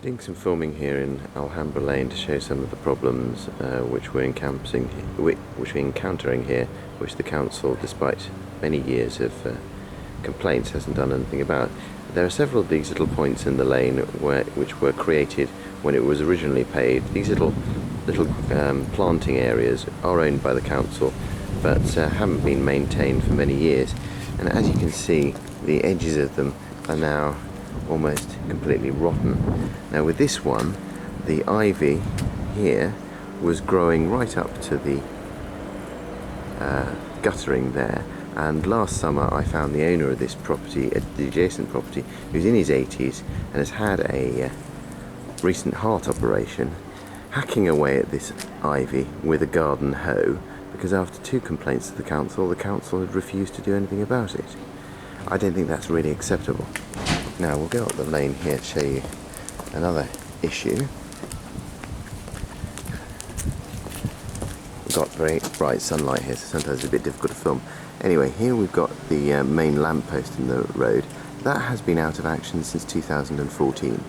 Doing some filming here in Alhambra Lane to show some of the problems which we're encountering here, which the council, despite many years of complaints, hasn't done anything about. There are several of these little points in the lane which were created when it was originally paved. These little planting areas are owned by the council, but haven't been maintained for many years. And as you can see, the edges of them are now almost completely rotten. Now with this one, the ivy here was growing right up to the guttering there, and last summer I found the owner of this property, the adjacent property, who's in his 80s and has had a recent heart operation, hacking away at this ivy with a garden hoe, because after 2 complaints to the council had refused to do anything about it. I don't think that's really acceptable. Now we'll go up the lane here to show you another issue. We've got very bright sunlight here, so sometimes it's a bit difficult to film. Anyway, here we've got the main lamppost in the road. That has been out of action since 2014.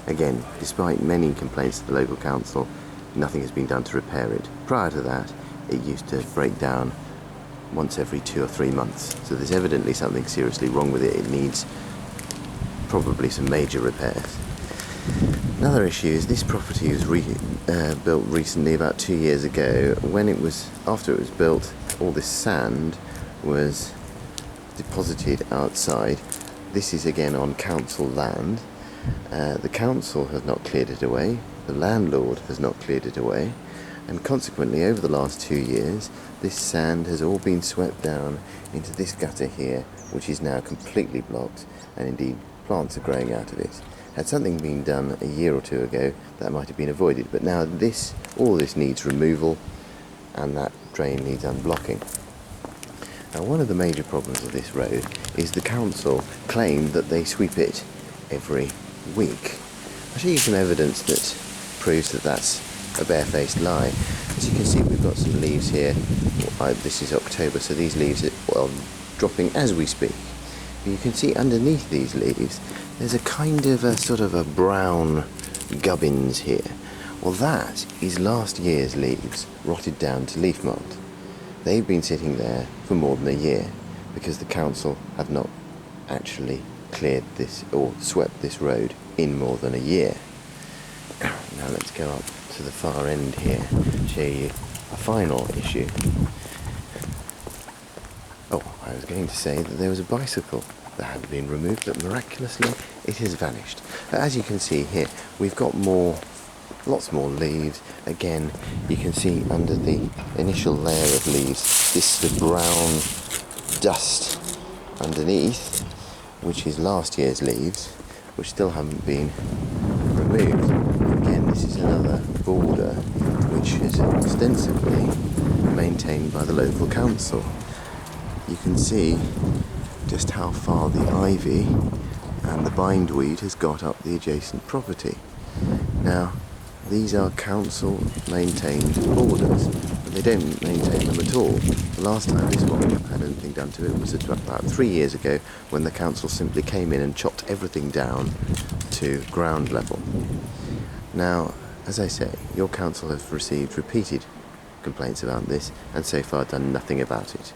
Again, despite many complaints to the local council, nothing has been done to repair it. Prior to that, it used to break down once every 2 or 3 months. So there's evidently something seriously wrong with it. It needs probably some major repairs. Another issue is this property was built recently, about 2 years ago. After it was built, all this sand was deposited outside. This is again on council land. The council has not cleared it away, the landlord has not cleared it away, and consequently over the last 2 years this sand has all been swept down into this gutter here, which is now completely blocked, and indeed plants are growing out of it. Had something been done a year or 2 ago, that might have been avoided, but now all this needs removal, and that drain needs unblocking. Now one of the major problems of this road is the council claim that they sweep it every week. I'll show you some evidence that proves that that's a barefaced lie. As you can see, we've got some leaves here. This is October, so these leaves are dropping as we speak. You can see underneath these leaves there's a kind of a sort of a brown gubbins here. Well, that is last year's leaves rotted down to leaf mould. They've been sitting there for more than a year because the council have not actually cleared this or swept this road in more than a year. Now let's go up to the far end here and show you a final issue. Oh, I was going to say that there was a bicycle that had been removed, but miraculously it has vanished. As you can see here, we've got lots more leaves. Again, you can see under the initial layer of leaves this sort of brown dust underneath, which is last year's leaves, which still haven't been removed. Again, this is another border which is ostensibly maintained by the local council. You can see just how far the ivy and the bindweed has got up the adjacent property. Now, these are council maintained borders, but they don't maintain them at all. The last time this one had anything done to it was about 3 years ago, when the council simply came in and chopped everything down to ground level. Now, as I say, your council has received repeated complaints about this and so far done nothing about it.